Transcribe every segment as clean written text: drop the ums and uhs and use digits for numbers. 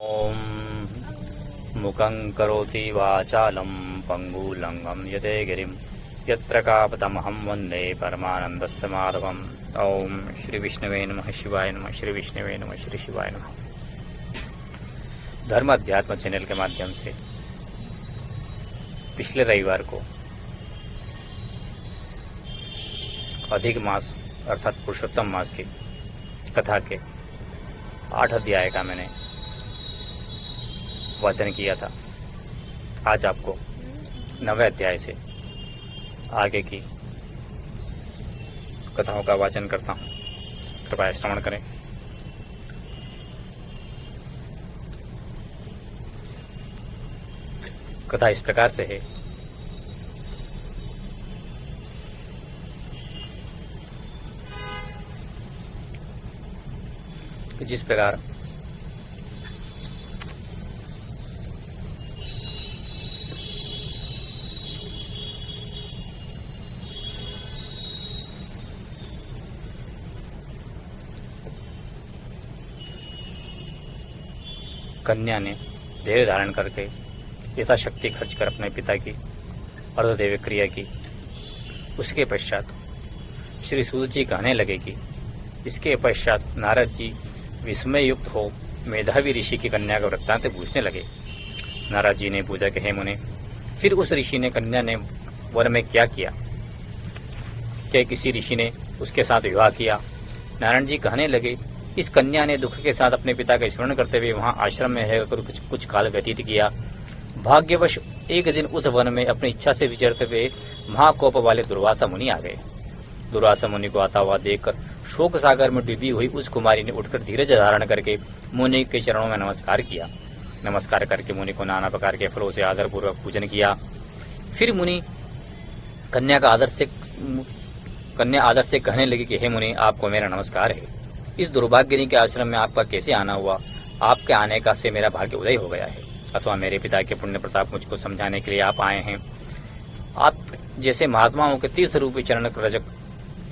ओम मुखं करोति वाचालं पंगुलंगं यते गिरिं यत्र कापतमहं वन्दे परमानन्दस्य माधवम्। ओम श्री विष्णुवे नमः शिवाय नमः, श्री विष्णुवे नमः, श्री शिवाय नमः। धर्म अध्यात्म चैनल के माध्यम से पिछले रविवार को अधिक मास अर्थात पुरुषोत्तम मास की कथा के 8 अध्याय का मैंने वाचन किया था। आज आपको 9वें अध्याय से आगे की कथाओं का वाचन करता हूँ। कृपया श्रवण करें। कथा इस प्रकार से है। कि जिस प्रकार कन्या ने धैर्य धारण करके यथाशक्ति खर्च कर अपने पिता की अर्धदैविक क्रिया की। उसके पश्चात श्री सूत जी कहने लगे कि इसके पश्चात नारद जी विस्मय युक्त हो मेधावी ऋषि की कन्या का वृत्तांत पूछने लगे। नारद जी ने पूछा कि हे मुने, फिर उस ऋषि ने कन्या ने वन में क्या किया? क्या किसी ऋषि ने उसके साथ विवाह किया? नारायण जी कहने लगे, इस कन्या ने दुख के साथ अपने पिता का स्मरण करते हुए वहां आश्रम में रहकर कुछ काल व्यतीत किया। भाग्यवश एक दिन उस वन में अपनी इच्छा से विचरते हुए महाकोप वाले दुर्वासा मुनि आ गए। दुर्वासा मुनि को आता हुआ देखकर शोक सागर में डूबी हुई उस कुमारी ने उठकर धीरज धारण करके मुनि के चरणों में नमस्कार किया। नमस्कार करके मुनि को नाना प्रकार के फलों से आदरपूर्वक पूजन किया। फिर मुनि कन्या आदर से कहने लगी कि हे मुनि, आपको मेरा नमस्कार है। इस दुर्भाग्यनी के आश्रम में आपका कैसे आना हुआ? आपके आने का से मेरा भाग्य उदय हो गया है, अथवा मेरे पिता के पुण्य प्रताप मुझको समझाने के लिए आप आए हैं। आप जैसे महात्माओं के तीर्थ रूपी चरण रजक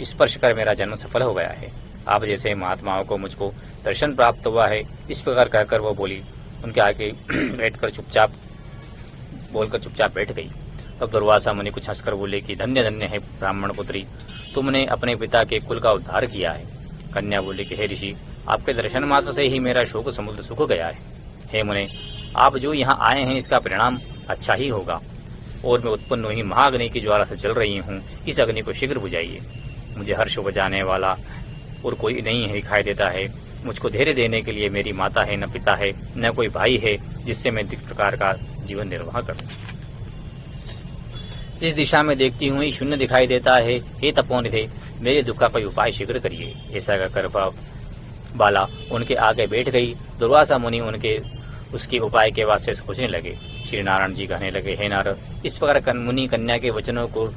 स्पर्श कर मेरा जन्म सफल हो गया है। आप जैसे महात्माओं को मुझको दर्शन प्राप्त हुआ है। इस प्रकार कहकर वो बोली। उनके आगे बैठकर चुपचाप बैठ गई। तब दुर्वासा मुनि कुछ हंसकर बोले कि धन्य धन्य है ब्राह्मण पुत्री, तुमने अपने पिता के कुल का उद्धार किया है। कन्या बोली कि हे ऋषि, आपके दर्शन मात्र से ही मेरा शोक समुद्र सूख गया है। हे मुने, आप जो यहाँ आए हैं इसका परिणाम अच्छा ही होगा, और मैं उत्पन्न हुई महाअग्नि की ज्वाला से जल रही हूँ। इस अग्नि को शीघ्र बुझाइए। मुझे हर्ष बजाने वाला और कोई नहीं दिखाई देता है। मुझको धैर्य देने के लिए मेरी माता है, न पिता है, न कोई भाई है जिससे मैं इस प्रकार का जीवन निर्वाह करूं। जिस दिशा में देखती हूँ शून्य दिखाई देता है। हे तपोनिधे, मेरे दुख का कोई उपाय शीघ्र करिए। ऐसा कहकर बाला उनके आगे बैठ गई। दुर्वासा मुनि उसके उपाय के वास्ते सोचने लगे। श्री नारायण जी कहने लगे, हे नारद, इस प्रकार मुनि कन्या के वचनों को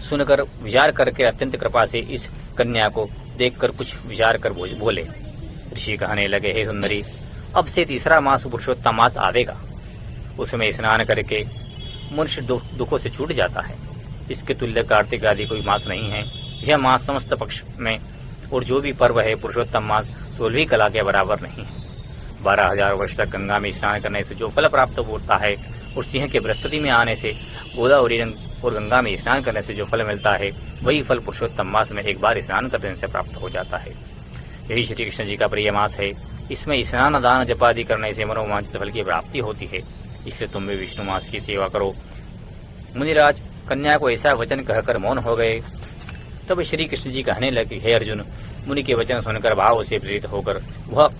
सुनकर विचार करके अत्यंत कृपा से इस कन्या को देखकर कुछ विचार कर बोले। ऋषि कहने लगे, हे सुंदरी, अब से तीसरा मास पुरुषोत्तम मास आवेगा। उसमें स्नान करके मनुष्य दुखों से छूट जाता है। इसके तुल्य कार्तिक आदि कोई मास नहीं है। यह मास समस्त पक्ष में और जो भी पर्व है पुरुषोत्तम मास 16वीं कला के बराबर नहीं है। 12,000 वर्ष तक गंगा में स्नान करने से जो फल प्राप्त होता है, और सिंह के बृहस्पति में आने से गोदावरी और गंगा में स्नान करने से जो फल मिलता है, वही फल पुरुषोत्तम मास में एक बार स्नान करने से प्राप्त हो जाता है। यही श्री कृष्ण जी का प्रिय मास है। इसमें स्नान दान जपादि करने से मनोवांछित फल की प्राप्ति होती है। इसलिए तुम भी विष्णु मास की सेवा करो। मुनिराज कन्या को ऐसा वचन कहकर मौन हो गए। तब श्री कृष्ण जी कहने लगे, हे अर्जुन, मुनि के वचन सुनकर भाव से प्रेरित होकर वह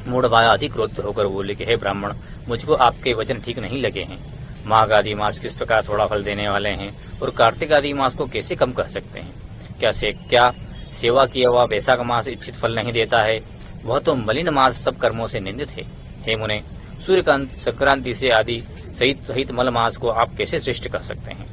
मूढ़बाया अधिक क्रोध होकर बोले कि हे ब्राह्मण, मुझको आपके वचन ठीक नहीं लगे हैं। माघ आदि मास किस प्रकार थोड़ा फल देने वाले हैं, और कार्तिक आदि मास को कैसे कम कह सकते हैं? क्या सेवा किया हुआ वैशाख मास इच्छित फल नहीं देता है? वह तो मलिन मास सब कर्मों से निंदित है। हे मुने, सूर्यकांत संक्रांति से आदि सहित मल मास को आप कैसे श्रेष्ठ कह सकते हैं?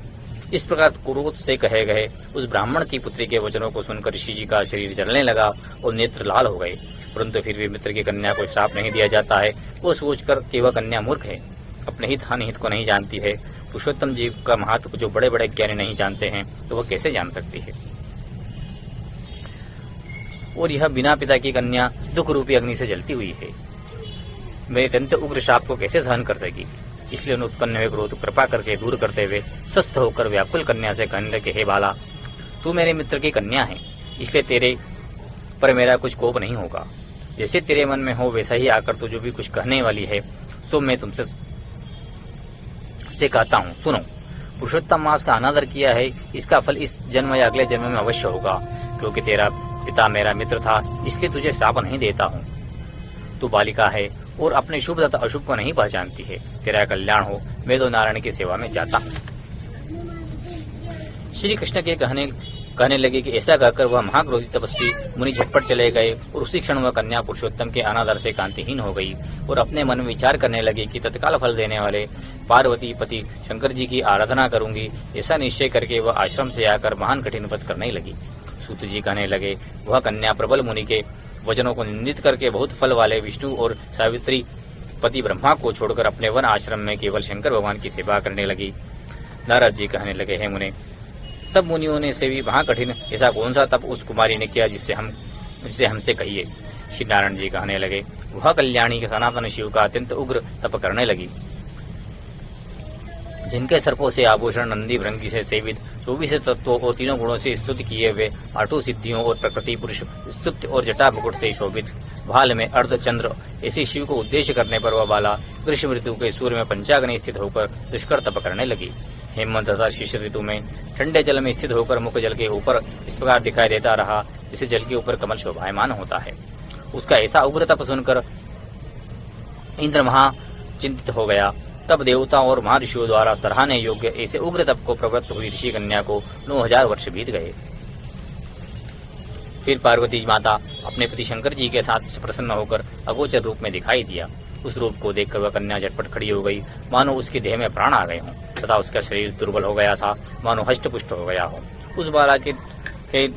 इस प्रकार क्रोध से कहे गए उस ब्राह्मण की पुत्री के वचनों को सुनकर ऋषि जी का शरीर जलने लगा और नेत्र लाल हो गए। परंतु फिर भी मित्र की कन्या को श्राप नहीं दिया जाता है। वो सोचकर कि वह कन्या मूर्ख है, अपने हित हानिहित को नहीं जानती है। पुरुषोत्तम जी का महत्व जो बड़े बड़े ज्ञानी नहीं जानते हैं, तो वह कैसे जान सकती है? और यह बिना पिता की कन्या दुख रूपी अग्नि से जलती हुई है। मेरे अत्यंत उग्र शाप को कैसे सहन कर सकेगी? इसलिए उन्हें उत्पन्न हुए क्रोध कृपा करके दूर करते हुए स्वस्थ होकर व्याकुल कन्या से कहने लगे, हे बाला, तू मेरे मित्र की कन्या है, इसलिए तेरे पर मेरा कुछ कोप नहीं होगा। जैसे तेरे मन में हो वैसा ही आकर तू जो भी कुछ कहने वाली है सो मैं तुमसे कहता हूँ, सुनो। पुरुषोत्तम मास का अनादर किया है, इसका फल इस जन्म या अगले जन्म में अवश्य होगा। क्योंकि तेरा पिता मेरा मित्र था, इसलिए तुझे शाप नहीं देता हूँ। तू बालिका है और अपने शुभ तथा अशुभ को नहीं पहचानती है। तेरा कल्याण हो, मैं तो नारायण की सेवा में जाता हूँ। श्री कृष्ण के कहने लगे कि ऐसा कहकर वह महाक्रोधी तपस्वी मुनि झटपट चले गए और उसी क्षण वह कन्या पुरुषोत्तम के अनादर से कांतिहीन हो गई और अपने मन में विचार करने लगी कि तत्काल फल देने वाले पार्वती पति शंकर जी की आराधना करूंगी। ऐसा निश्चय करके वह आश्रम से आकर महान कठिन व्रत करने लगी। सूत जी कहने लगे, वह कन्या प्रबल मुनि के वचनों को निंदित करके बहुत फल वाले विष्णु और सावित्री पति ब्रह्मा को छोड़कर अपने वन आश्रम में केवल शंकर भगवान की सेवा करने लगी। नारद जी कहने लगे, हे मुने, सब मुनियों ने से भी महाकठिन ऐसा कौन सा तप उस कुमारी ने किया जिससे हमसे कहिए। श्री नारायण जी कहने लगे, वह कल्याणी के सनातन शिव का अत्यंत उग्र तप करने लगी, जिनके सर्पों से आभूषण नंदी भृंगी से सेवित 24 तत्वों और तीनों गुणों से स्तुति किए हुए 8 सिद्धियों और प्रकृति पुरुष स्तुत्य और जटा मुकुट से शोभित भाल में अर्धचंद्र ऐसे शिव को उद्देश्य करने पर वह बाला ग्रीष्म ऋतु के सूर्य में पंचाग्नि स्थित होकर दुष्कर तप करने लगी। हेमंत तथा शिशिर ऋतु में ठंडे जल में स्थित होकर मुख जल के ऊपर इस प्रकार दिखाई देता रहा जैसे जल के ऊपर कमल शोभायमान होता है। उसका ऐसा उग्र तप सुनकर इंद्र महा चिंतित हो गया। तब देवताओं और महर्षियों द्वारा सराहने योग्य ऐसे उग्र तप को प्रवृत्त हुई ऋषि कन्या को 9000 वर्ष बीत गए। फिर पार्वती माता अपने पति शंकर जी के साथ प्रसन्न होकर अगोचर रूप में दिखाई दिया। उस रूप को देखकर वह कन्या झटपट खड़ी हो गई, मानो उसके देह में प्राण आ गए हों तथा उसका शरीर दुर्बल हो गया था, मानो हष्टपुष्ट हो गया हो। उस बाला के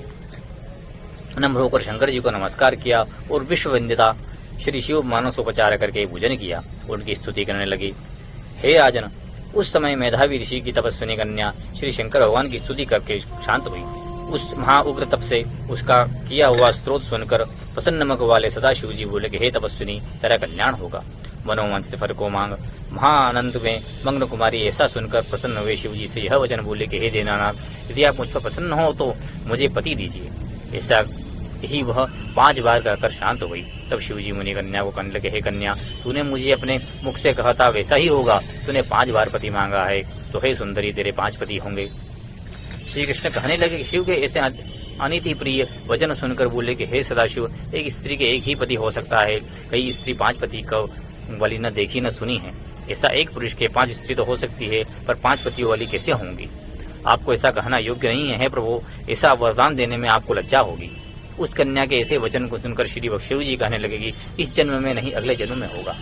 नम्र होकर शंकर जी को नमस्कार किया और विश्व वंदिता श्री शिव मानसोपचार करके पूजन किया। उनकी स्तुति करने लगी, हे राजन, उस समय मेधावी ऋषि की तपस्विनी कन्या श्री शंकर भगवान की स्तुति करके शांत हुई। उस महा उग्र तप से उसका किया हुआ स्त्रोत सुनकर प्रसन्न मुख वाले सदाशिव जी बोले कि हे तपस्विनी, तेरा कल्याण होगा, मनोवांछित फल को मांग। महाआनंद में मग्न कुमारी ऐसा सुनकर प्रसन्न हुए शिव जी से यह वचन बोले कि हे दीनानाथ, यदि आप मुझ पर प्रसन्न हो तो मुझे पति दीजिए। ऐसा ही वह 5 बार कहकर शांत हुई। तब शिवजी मुनि कन्या को कहने लगे, हे कन्या, तूने मुझे अपने मुख से कहा था वैसा ही होगा। तूने 5 बार पति मांगा है, तो हे सुंदरी, तेरे 5 पति होंगे। श्री कृष्ण कहने लगे, शिव के ऐसे अनिति प्रिय वचन सुनकर बोले कि हे सदाशिव, एक स्त्री के एक ही पति हो सकता है, कई स्त्री 5 पति को वाली न देखी न सुनी है। ऐसा एक पुरुष के 5 स्त्री तो हो सकती है, पर 5 पतियों वाली कैसे होंगी? आपको ऐसा कहना योग्य नहीं है प्रभु, ऐसा वरदान देने में आपको लज्जा होगी। उस कन्या के ऐसे वचन को सुनकर श्री शिव जी कहने लगे कि इस जन्म में नहीं, अगले जन्म में होगा।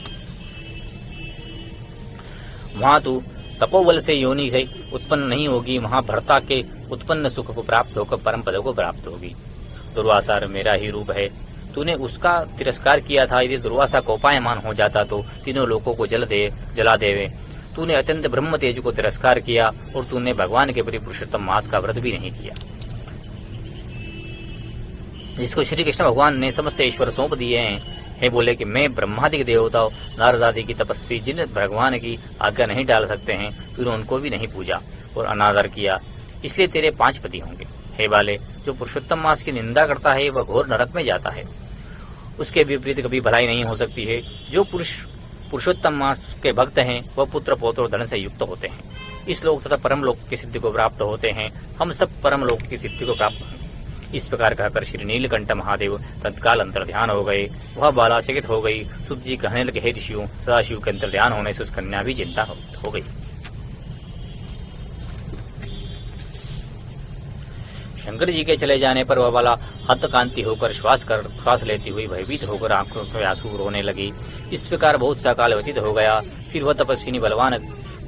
वहां तू तपोबल से योनि से उत्पन्न नहीं होगी, वहां भर्ता के उत्पन्न सुख को प्राप्त होकर परम पद को प्राप्त होगी। दुर्वासा मेरा ही रूप है, तूने उसका तिरस्कार किया था। यदि दुर्वासा कोपायमान हो जाता तो तीनों लोगों को जला देवे। तूने अत्यंत ब्रह्म तेज को तिरस्कार किया और तूने भगवान के प्रति पुरुषोत्तम मास का व्रत भी नहीं किया, जिसको श्री कृष्ण भगवान ने समस्त ईश्वर सौंप दिए हैं। हे बोले कि मैं ब्रह्मादि देवताओं नारद आदि की तपस्वी जिन भगवान की आज्ञा नहीं डाल सकते हैं, तूने उनको भी नहीं पूजा और अनादर किया, इसलिए तेरे 5 पति होंगे। हे बाले, जो पुरुषोत्तम मास की निंदा करता है वह घोर नरक में जाता है, उसके विपरीत कभी भलाई नहीं हो सकती है। जो पुरुष पुरुषोत्तम मास के भक्त हैं वह पुत्र पौत्र और धन से युक्त होते हैं, इस लोक तथा परम लोक की सिद्धि को प्राप्त होते हैं। हम सब परम लोक की सिद्धि को प्राप्त होंगे। इस प्रकार कहकर श्री नीलकंठ महादेव तत्काल अंतर ध्यान हो गए। वह बाला चकित हो गई। सुत जी कहने लगे, हे ऋषियों, सदाशिव के अंतर ध्यान होने से उस कन्या भी चिंता हो गई। शंकर जी के चले जाने पर वह बाला हतकांति होकर श्वास लेती हुई भयभीत होकर आंखों से आंसू रोने लगी। इस प्रकार बहुत सा काल व्यतीत हो गया। फिर वह तपस्विनी बलवान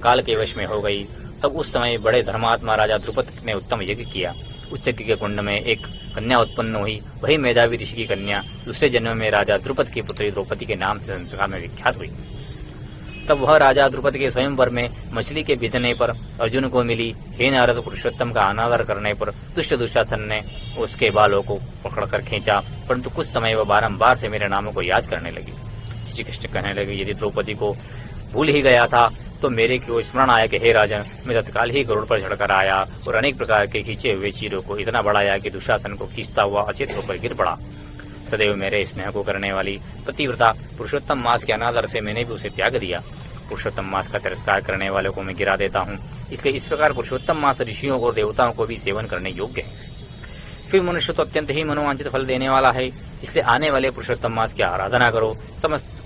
काल के वश में हो गई। तब उस समय बड़े धर्मात्मा राजा द्रुपद ने उत्तम यज्ञ किया। उस यज्ञ के कुंड में एक कन्या उत्पन्न हुई। वही मेधावी ऋषि की कन्या दूसरे जन्म में राजा द्रुपद की पुत्री द्रौपदी के नाम से संसार में विख्यात हुई। तब वह राजा द्रुपद के स्वयंवर में मछली के बिधने पर अर्जुन को मिली। हे नारद, पुरुषोत्तम का अनादर करने पर दुष्ट दुशासन ने उसके बालों को पकड़कर खींचा, परंतु कुछ समय वह बारंबार से मेरे नामों को याद करने लगी। श्री कृष्ण कहने लगे, यदि द्रौपदी को भूल ही गया था तो मेरे को स्मरण आया कि हे राजन, मैं तत्काल ही गरुड़ पर चढ़कर आया और अनेक प्रकार के खींचे हुए चीरों को इतना बढ़ाया कि दुशासन को खींचता हुआ अचेत होकर गिर पड़ा। सदैव मेरे स्नेह को करने वाली पतिव्रता पुरुषोत्तम मास के अनादर से मैंने भी उसे त्याग दिया। पुरुषोत्तम मास का तिरस्कार करने वालों को मैं गिरा देता हूँ, इसलिए इस प्रकार पुरुषोत्तम मास ऋषियों और देवताओं को भी सेवन करने योग्य है। फिर मनुष्य तो अत्यंत ही मनोवांछित फल देने वाला है, इसलिए आने वाले पुरुषोत्तम मास की आराधना करो, समस्त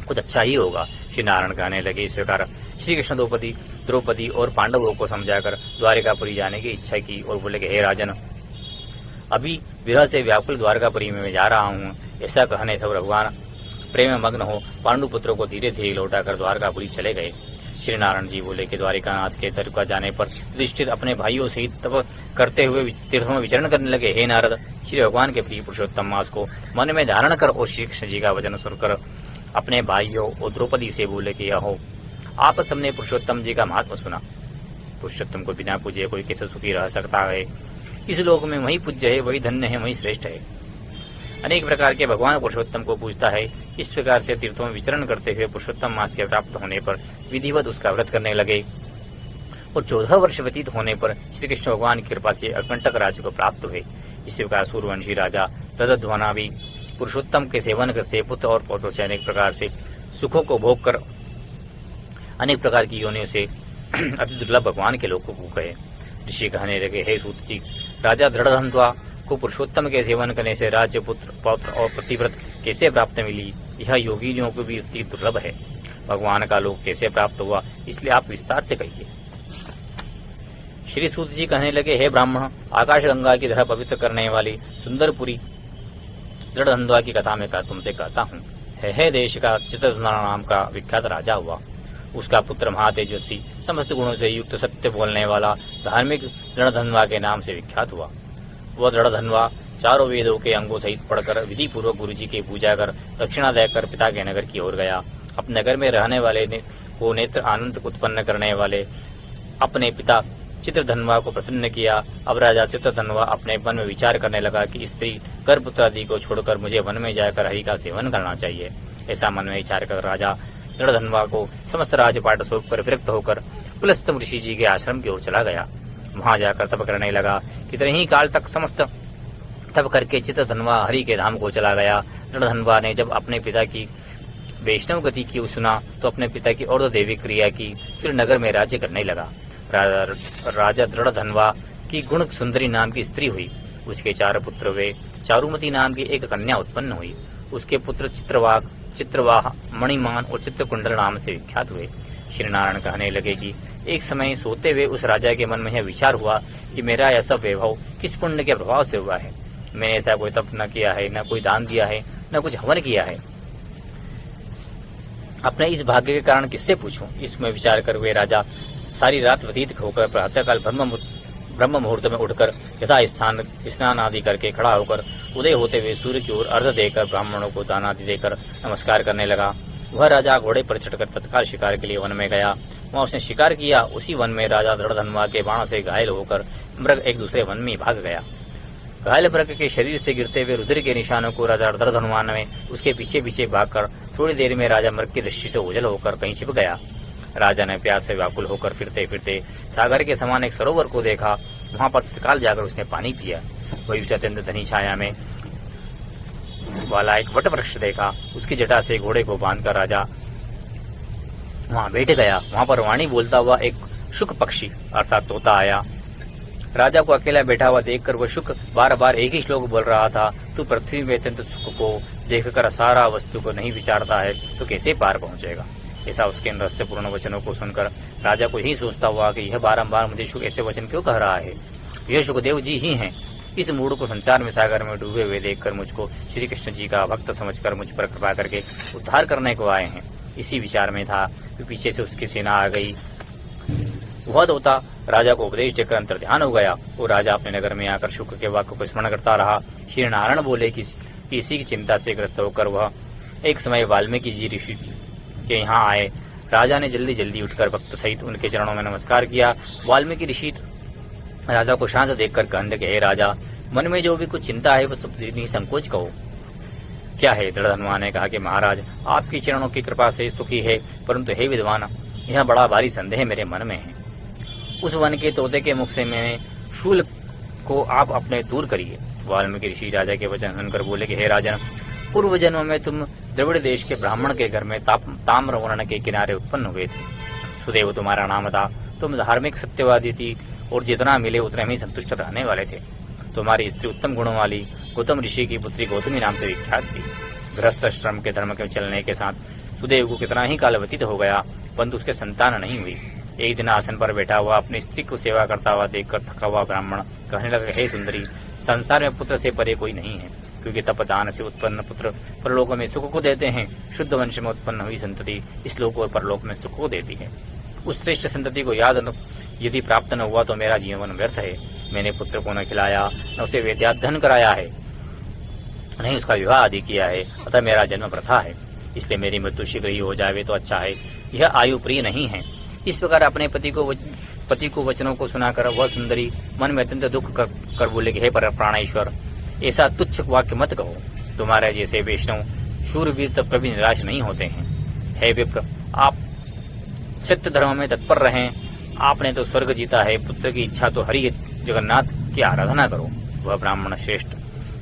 कुछ अच्छा ही होगा। श्री नारायण कहने लगे, इस प्रकार श्री कृष्ण द्रौपदी और पांडवों को समझाकर द्वारिकापुरी जाने की इच्छा की और बोले कि हे राजन, अभी विरह से व्याकुल द्वारकापुरी में मैं जा रहा हूँ। ऐसा कहने से भगवान प्रेम में मग्न हो पांडु पुत्रों को धीरे धीरे लौटाकर द्वारकापुरी चले गए। श्री नारायण जी बोले कि द्वारिकानाथ के द्वारका जाने पर युधिष्ठिर अपने भाइयों सहित तप करते हुए तीर्थों में विचरण करने लगे। हे नारद, श्री भगवान के प्रिय पुरुषोत्तम मास को मन में धारण कर और श्री कृष्ण जी का वचन सुनकर अपने भाइयों और द्रौपदी से बोले कि यहो, आप सबने पुरुषोत्तम जी का महात्मा सुना। पुरुषोत्तम को बिना पूजे कोई कैसे सुखी रह सकता है। इस लोक में वही पूज्य है, वही धन्य है, वही श्रेष्ठ है। अनेक प्रकार के भगवान पुरुषोत्तम को पूजता है। इस प्रकार से तीर्थों में विचरण करते हुए पुरुषोत्तम मास के प्राप्त होने पर विधिवत उसका व्रत करने लगे और 14 वर्ष व्यतीत होने पर श्री कृष्ण भगवान की कृपा से अकंटक राज्य को प्राप्त हुए। इसी प्रकार सूर्यवंशी राजा तदध्वना भी पुरुषोत्तम के सेवन से पुत्र और पौत्रों से अनेक प्रकार से सुखों को भोग कर अनेक प्रकार की योनियों से अति दुर्लभ भगवान के लोगों को गए। ऋषि कहने लगे, हे सूत जी, राजा दृढ़धन्वा को पुरुषोत्तम के सेवन करने से राज्य, पुत्र, पौत्र और प्रतिव्रत कैसे प्राप्त मिली, यह योगियों को भी अति दुर्लभ है। भगवान का लोक कैसे प्राप्त हुआ, इसलिए आप विस्तार से कहिए। श्री सूत जी कहने लगे, हे ब्राह्मण, आकाश गंगा की तरह पवित्र करने वाली सुंदरपुरी दृढ़धन्वा की कथा में तुमसे कहता हूँ। है देश का चित्रधन्वा नाम का विख्यात राजा हुआ। उसका पुत्र महातेजस्वी, समस्त गुणों से युक्त, सत्य बोलने वाला, धार्मिक दृढ़धन्वा के नाम से विख्यात हुआ। वह दृढ़धन्वा चारों वेदों के अंगों सहित पढ़कर विधि पूर्वक गुरु जी की पूजा कर दक्षिणा देकर पिता के नगर की ओर गया। अपने नगर में रहने वाले को नेत्र आनंद उत्पन्न करने वाले अपने पिता चित्रधन्वा को प्रसन्न किया। अब राजा चित्रधन्वा अपने मन में विचार करने लगा कि स्त्री गर्भपुत्र आदि को छोड़कर मुझे वन में जाकर हरि का सेवन करना चाहिए। ऐसा मन में विचार कर राजा दृढ़धन्वा को समस्त राजपाट सौंप कर विरक्त होकर पुलस्त्य ऋषि जी के आश्रम की ओर चला गया। वहां जाकर तप करने लगा। कितने ही काल तक समस्त तप करके चित्रधन्वा हरि के धाम को चला गया। दृढ़धन्वा ने जब अपने पिता की वैष्णव गति की सुना तो अपने पिता की और देवी क्रिया की, फिर नगर में राज्य करने लगा। राजा दृढ़धन्वा की गुण सुंदरी नाम की स्त्री हुई। उसके 4 पुत्र हुए। चारुमती नाम की एक कन्या उत्पन्न हुई। उसके पुत्र चित्रवाह, मणिमान और चित्रकुंडल नाम से विख्यात हुए। श्री नारायण कहने लगे कि एक समय सोते हुए उस राजा के मन में यह विचार हुआ कि मेरा यह सब वैभव किस पुण्य के प्रभाव से हुआ है। मैंने ऐसा कोई तप न किया है, न कोई दान दिया है, न कुछ हवन किया है। अपने इस भाग्य के कारण किससे पूछूं। इसमें विचार कर वे राजा सारी रात व्यतीत होकर प्रातःकाल ब्रह्म मुहूर्त में उठकर यथा स्नान आदि करके खड़ा होकर उदय होते हुए सूर्य की ओर अर्घ्य देकर ब्राह्मणों को दान आदि देकर नमस्कार करने लगा। वह राजा घोड़े पर चढ़कर तत्काल शिकार के लिए वन में गया। वहां उसने शिकार किया। उसी वन में राजा दृढ़धन्वा के बाण से घायल होकर मृग एक दूसरे वन में भाग गया। घायल मृग के शरीर से गिरते हुए रुधिर के निशानों को राजा दृढ़धन्वा ने उसके पीछे पीछे भागकर थोड़ी देर में राजा मृग की दृष्टि से ओझल होकर कहीं छिप गया। राजा ने प्यास से व्याकुल होकर फिरते फिरते सागर के समान एक सरोवर को देखा। वहां पर तत्काल जाकर उसने पानी पिया। वही अत्यंत घनी छाया में वाला एक वट वृक्ष देखा। उसकी जटा से घोड़े को बांधकर राजा वहां बैठ गया। वहां पर वाणी बोलता हुआ एक शुक पक्षी अर्थात तोता आया। राजा को अकेला बैठा हुआ देखकर वह शुक बार बार एक ही श्लोक बोल रहा था, तू पृथ्वी में अत्यंत सुख को देखकर सारा वस्तु को नहीं विचारता है तो कैसे पार पहुंचेगा। ऐसा उसके रहस्यपूर्ण वचनों को सुनकर राजा को यही सोचता हुआ कि यह बारंबार मुझे शुक ऐसे वचन क्यों कह रहा है। यह शुकदेव जी ही हैं। इस मूड को संसार में सागर में डूबे हुए देखकर मुझको श्री कृष्ण जी का भक्त समझकर मुझ पर कृपा करके उद्धार करने को आए हैं। इसी विचार में था कि पीछे से उसकी सेना आ गई। वह तोता राजा को उपदेश देकर अंतर्ध्यान हो गया और राजा अपने नगर में आकर शुक के वाक्य को स्मरण करता रहा। श्री नारायण बोले कि इसी की चिंता से ग्रस्त होकर वह एक समय वाल्मीकि जी ऋषि के यहाँ आए। राजा ने जल्दी जल्दी उठकर भक्त सहित उनके चरणों में नमस्कार किया। वाल्मीकि ऋषि राजा को शांत देखकर कहने लगे, हे राजा, मन में जो भी कुछ चिंता है वो सब निसंकोच कहो। क्या है? दृढ़ हनुमान ने कहा कि महाराज, आपकी चरणों की कृपा से सुखी है, परंतु हे विद्वान, यह बड़ा भारी संदेह मेरे मन में है। उस वन के तोते के मुख से मैंने शूल को आप अपने दूर करिए। वाल्मीकि ऋषि राजा के वचन सुनकर बोले कि हे राजन, पूर्व जन्म में तुम द्रविड़ देश के ब्राह्मण के घर में ताम्र वर्ण के किनारे उत्पन्न हुए थे। सुदेव तुम्हारा नाम था। तुम धार्मिक सत्यवादी थी और जितना मिले उतने में संतुष्ट रहने वाले थे। तुम्हारी स्त्री उत्तम गुणों वाली गौतम ऋषि की पुत्री गौतमी नाम से विख्यात थी। गृहस्थ श्रम के धर्म के चलने के साथ सुदेव को कितना ही काल व्यतीत हो गया, परंतु उसके संतान नहीं हुई। एक दिन आसन पर बैठा हुआ अपनी स्त्री को सेवा करता हुआ देखकर थका हुआ ब्राह्मण कहने लगा, हे सुंदरी, संसार में पुत्र से परे कोई नहीं है, क्योंकि तपदान से उत्पन्न पुत्र परलोक में सुख को देते हैं। शुद्ध वंश में उत्पन्न हुई संतति इस लोक और परलोक में सुख को देती है। उस श्रेष्ठ संतति को यदि प्राप्त न हुआ तो मेरा जीवन व्यर्थ है। मैंने पुत्र को न खिलाया, न उसे वेदाध्ययन कराया है, नहीं उसका विवाह आदि किया है, अतः मेरा जन्म वृथा है। इसलिए मेरी मृत्यु शीघ्र ही हो जाए तो अच्छा है। यह आयु प्रिय नहीं है। इस प्रकार अपने पति को वचनों को सुनाकर वह सुंदरी मन में अत्यंत दुख कर बोले कि हे पर प्राणेश्वर, ऐसा तुच्छ वाक्य मत कहो। तुम्हारे जैसे वैष्णव शूरवीर तब कभी निराश नहीं होते हैं। हे विप्र, आप सत्य धर्म में तत्पर रहें। आपने तो स्वर्ग जीता है, पुत्र की इच्छा तो हरि जगन्नाथ की आराधना करो। वह ब्राह्मण श्रेष्ठ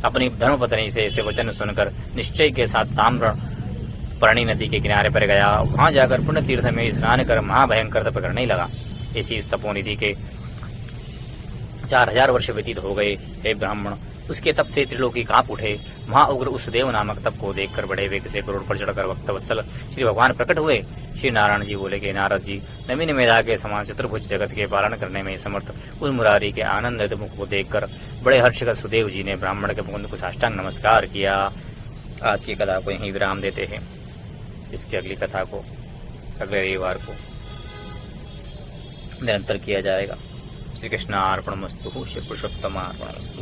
अपनी धर्मपत्नी से ऐसे वचन सुनकर निश्चय के साथ ताम्रपर्णी नदी के किनारे पर गया। वहां जाकर पुण्य तीर्थ में स्नान कर महाभयंकर तप करने लगा। इसी तपोनिधि के 4000 वर्ष व्यतीत हो गए। हे ब्राह्मण, उसके तप से त्रिलोकी कांप उठे। महाउग्र उस देव नामक तप को देखकर बड़े वेग से गरुड़ पर चढ़कर भक्तवत्सल श्री भगवान प्रकट हुए। श्री नारायण जी बोले कि नारद जी, नवीन मेधा के समान चतुर्भुज जगत के पालन करने में समर्थ उस मुरारी के आनंद मुख को देखकर बड़े हर्ष कर सुदेव जी ने ब्राह्मण के मुकुंद को साष्टांग नमस्कार किया। आज की कथा को यहीं विराम देते हैं। इसकी अगली कथा को अगले रविवार को निरंतर किया जाएगा। श्री कृष्णार्पणमस्तु। श्री पुरुषोत्तमार्पणमस्तु।